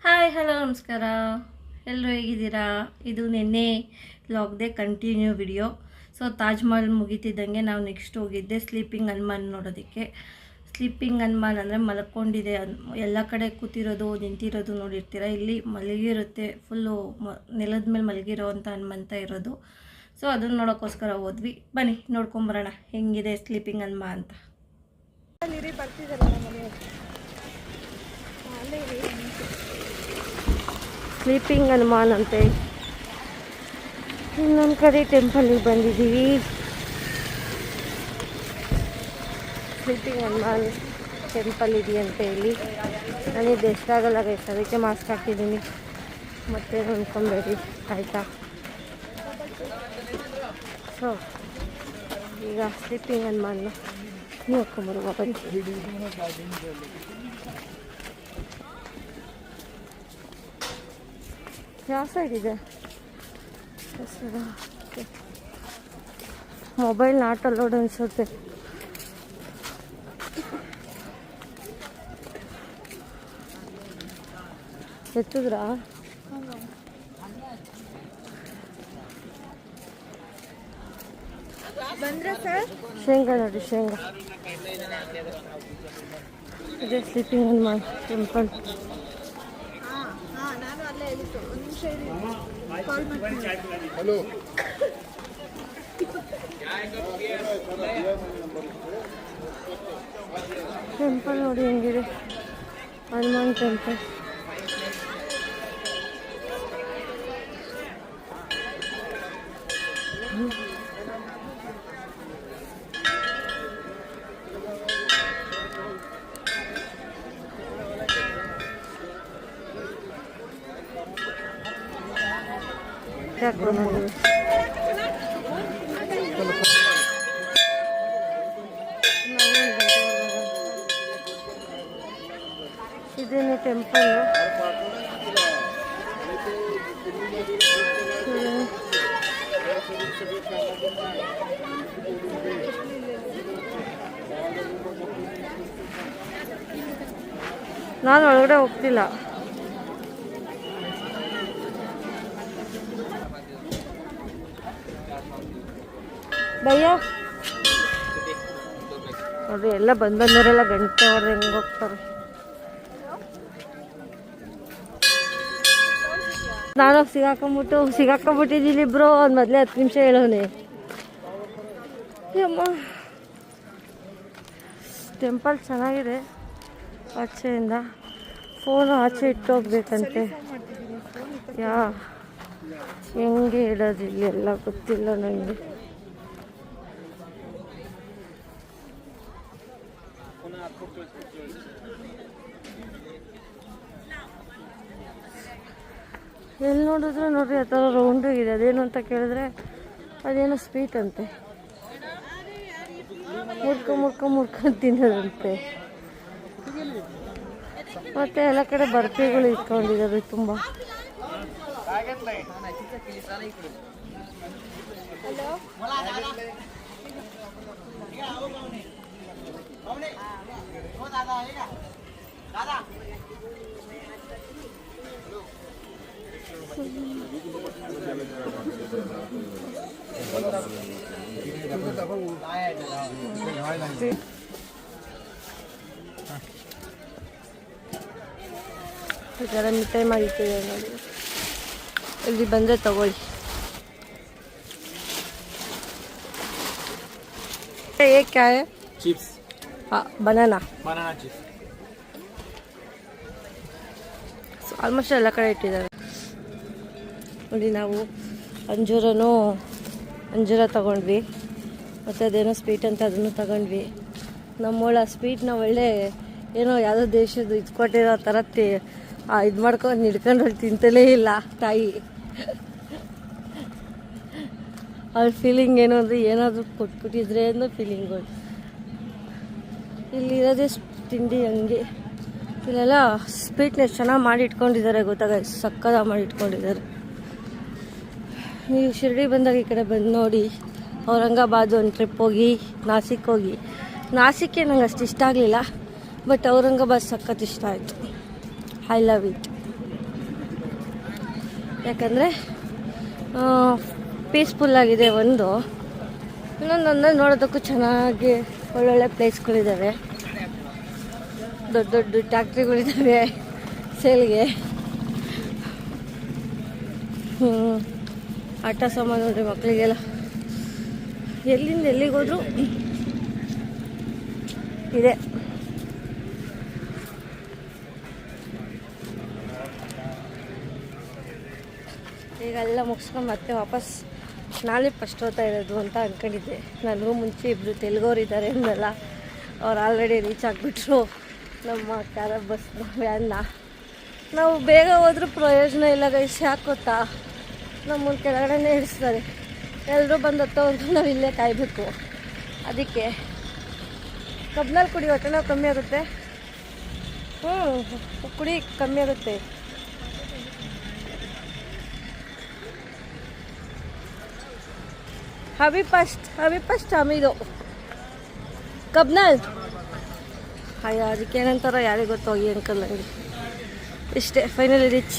Hi hello ನಮಸ್ಕಾರ. ಎಲ್ಲರೂ ಹೇಗಿದ್ದೀರಾ? ಇದು ನಿನ್ನೆ ಲಾಗ್ದೇ continue video. So Taj Mahal ಮುಗಿತಿದ್ದಂಗೆ ನಾವು ನೆಕ್ಸ್ಟ್ ಹೋಗಿದ್ದೆ ಸ್ಲೀಪಿಂಗ್ ಹನುಮಾನ್ ನೋಡೋದಕ್ಕೆ. ಸ್ಲೀಪಿಂಗ್ ಹನುಮಾನ್ ಅಂದರೆ ಮಲ್ಕೊಂಡಿದೆ, ಎಲ್ಲ ಕಡೆ ಕೂತಿರೋದು ನಿಂತಿರೋದು ನೋಡಿರ್ತೀರ. ಇಲ್ಲಿ ಮಲಗಿರುತ್ತೆ, ಫುಲ್ಲು ನೆಲದ ಮೇಲೆ ಮಲಗಿರೋ ಅಂಥ ಹನುಮಂತ ಇರೋದು. ಸೊ ಅದನ್ನು ನೋಡೋಕ್ಕೋಸ್ಕರ ಹೋದ್ವಿ. ಬನ್ನಿ ನೋಡ್ಕೊಂಬರೋಣ ಹೆಂಗಿದೆ ಸ್ಲೀಪಿಂಗ್ ಹನುಮಾನ್ ಅಂತ. ಸ್ಲೀಪಿಂಗ್ ಹನುಮಾನ್ ಅಂತೆ. ಇನ್ನೊಂದು ಕಡೆ ಟೆಂಪಲ್ಗೆ ಬಂದಿದ್ದೀವಿ. ಸ್ಲೀಪಿಂಗ್ ಹನುಮಾನ್ ಟೆಂಪಲ್ ಇದೆಯಂತೆ ಇಲ್ಲಿ. ನನಗೆ ಎಷ್ಟಾಗಲ್ಲ ಗೈಸ್, ಅದಕ್ಕೆ ಮಾಸ್ಕ್ ಹಾಕಿದ್ದೀನಿ. ಮತ್ತೆ ಅಂದ್ಕೊಂಬೇಡಿ ಆಯಿತಾ. ಸೊ ಈಗ ಸ್ಲೀಪಿಂಗ್ ಹನುಮಾನ್ ನೋಡ್ಕೊಂಬರುವ ಬನ್ನಿ. ಯಾವ ಸೈಡ್ ಇದೆ? ಮೊಬೈಲ್ ನಾಟ್ ಅಲೋಡ್ ಅನ್ಸುತ್ತೆ. ಎತ್ತಿದ್ರಾ? ಬಂದ್ರೆ ಸರ್ ಶೇಂಗಾ ನೋಡಿ, ಶೇಂಗಾ ಇದೆ sleeping Hanuman temple. Hello temple ನೋಡಿ ಹೆಂಗಿದೆ, ಹನುಮಾನ್ ಟೆಂಪಲ್. ಇದೇನು ಟೆಂಪಲ್. ನಾನು ಒಳಗಡೆ ಹೋಗ್ತಿಲ್ಲ. ಭಯ್ಯ ನೋಡ್ರಿ, ಎಲ್ಲ ಬಂದವರೆಲ್ಲ ಗಂಟೆ ಹೊಡೆದು ಹೆಂಗೆ ಹೋಗ್ತಾರೆ. ನಾನು ಸಿಗಾಕೊಂಬಿಟ್ಟಿದ್ದೀನಿ ಬ್ರೋ. ಒಂದು ಮೊದಲೇ 10 ನಿಮಿಷ ಹೇಳೋನೆ. ಅಮ್ಮ ಟೆಂಪಲ್ ಚೆನ್ನಾಗಿದೆ. ಆಚೆಯಿಂದ ಫೋನು ಆಚೆ ಇಟ್ಟೋಗ್ಬೇಕಂತೆ. ಹೆಂಗೆ ಇಡೋದಿಲ್ಲ ಎಲ್ಲ ಗೊತ್ತಿಲ್ಲ ನನಗೆ. ಎಲ್ಲಿ ನೋಡಿದ್ರು ನೋಡ್ರಿ ಆ ಥರ ರೌಂಡಾಗಿದೆ. ಅದೇನು ಅಂತ ಕೇಳಿದ್ರೆ ಅದೇನೋ ಸ್ವೀಟ್ ಅಂತೆ. ಮುರ್ಕೊಂಡು ತಿನ್ನೋದಂತೆ. ಮತ್ತೆ ಎಲ್ಲ ಕಡೆ ಬರ್ಫಿಗಳು ಇಟ್ಕೊಂಡಿದ್ದಾರೆ ತುಂಬ. ಈ ಥರ ಮಿಠಾಯಿ ಮಾಡಿಟ್ಟಿದೆ ನೋಡಿ. ಇಲ್ಲಿ ಬಂದರೆ ತಗೊಳ್ಳಿ. ये क्या है? चिप्स. हाँ, बनाना चिप्स. ಆಲ್ಮೋಸ್ಟ್ ಎಲ್ಲ ಕಡೆ ಇಟ್ಟಿದ್ದಾರೆ ನೋಡಿ. ನಾವು ಅಂಜೂರ ತಗೊಂಡ್ವಿ. ಮತ್ತು ಅದೇನೋ ಸ್ವೀಟ್ ಅಂತ ಅದನ್ನು ತಗೊಂಡ್ವಿ. ನಮ್ಮೊಳ ಸ್ವೀಟ್ನ ಒಳ್ಳೆ ಏನೋ ಯಾವುದೋ ದೇಶದ್ದು ಇದ್ಕೊಟ್ಟಿರೋ ಥರ ಇದು ಮಾಡ್ಕೊಂಡು ಹಿಡ್ಕೊಂಡು ತಿಂತಲೇ ಇಲ್ಲ ತಾಯಿ. ಅವ್ರ ಫೀಲಿಂಗ್ ಏನು ಅಂದರೆ ಏನಾದರೂ ಕೊಟ್ಬಿಟ್ಟಿದ್ರೆ ಅನ್ನೋ ಫೀಲಿಂಗಳು. ಇಲ್ಲಿರೋದೇ ತಿಂಡಿ ಹಂಗೆ. ಇಲ್ಲೆಲ್ಲ ಸ್ವೀಟ್ನೆಸ್ ಚೆನ್ನಾಗಿ ಮಾಡಿ ಇಟ್ಕೊಂಡಿದ್ದಾರೆ, ಗೊತ್ತಾಗ ಸಕ್ಕದಾಗಿ ಮಾಡಿ ಇಟ್ಕೊಂಡಿದ್ದಾರೆ. ನೀವು ಶಿರ್ಡಿ ಬಂದಾಗ ಈ ಕಡೆ ಬಂದು ನೋಡಿ. ಔರಂಗಾಬಾದ್ ಒಂದು ಟ್ರಿಪ್ ಹೋಗಿ, ನಾಸಿಕ್ಕೆ ನಂಗೆ ಅಷ್ಟು ಇಷ್ಟ ಆಗಲಿಲ್ಲ. ಬಟ್ ಔರಂಗಾಬಾದ್ ಸಖತ್ ಇಷ್ಟ ಆಯಿತು. I love it. ಯಾಕಂದರೆ ಪೀಸ್ಫುಲ್ಲಾಗಿದೆ ಒಂದು. ಇನ್ನೊಂದೊಂದು ನೋಡೋದಕ್ಕೂ ಚೆನ್ನಾಗಿ ಒಳ್ಳೊಳ್ಳೆ ಪ್ಲೇಸ್ಗಳಿದ್ದಾವೆ. ದೊಡ್ಡ ದೊಡ್ಡ ಟ್ಯಾಕ್ಟ್ರಿಗಳಿದ್ದಾವೆ ಸೇಲ್ಗೆ. ಆಟ ಸಾಮಾನು ನೋಡ್ರಿ ಮಕ್ಕಳಿಗೆಲ್ಲ. ಎಲ್ಲಿಂದ ಎಲ್ಲಿಗೆ ಹೋದ್ರು ಇದೆ. ಈಗ ಎಲ್ಲ ಮುಗಿಸ್ಕೊಂಡು ಮತ್ತೆ ವಾಪಸ್ ನಾಳೆ ಫಸ್ಟ್ ಹೋಗ್ತಾ ಇರೋದು ಅಂತ ಅಂದ್ಕೊಂಡಿದ್ದೆ. ನನಗೂ ಮುಂಚೆ ಇಬ್ಬರು ತೆಲುಗೋರಿದ್ದಾರೆ ಅಂದಲ್ಲ, ಅವ್ರು ಆಲ್ರೆಡಿ ರೀಚ್ ಆಗಿಬಿಟ್ರು ನಮ್ಮ ಕ್ಯಾಬ್ ಬಸ್ ವ್ಯಾನ್ನ. ನಾವು ಬೇಗ ಹೋದ್ರೂ ಪ್ರಯೋಜನ ಇಲ್ಲ ಗೈಸ್. ಯಾಕೆ ಗೊತ್ತಾ, ನಮ್ಮನ್ನು ಕೆಳಗಡೆನೇ ಇಳಿಸ್ತಾರೆ. ಎಲ್ಲರೂ ಬಂದು ಹತ್ತೋವರೆಗೂ ನಾವು ಇಲ್ಲೇ ಕಾಯಬೇಕು. ಅದಕ್ಕೆ ಕಬ್ನಲ್ಲಿ ಕುಡಿ, ಹೊಟ್ಟೆ ನೋವು ಕಮ್ಮಿ ಆಗುತ್ತೆ. ಕುಡಿ ಕಮ್ಮಿ ಆಗುತ್ತೆ. ಅಭಿ ಫಸ್ಟ್ ಆಮೇದು ಕಬ್ನಲ್. ಅಯ್ಯೋ ಅದಕ್ಕೆ ಏನಂತಾರೋ ಯಾರಿಗೆ ಗೊತ್ತೋಗಿ ಅಂಕಲ್. ನನಗೆ ಇಷ್ಟೇ, ಫೈನಲಿ ರೀಚ್.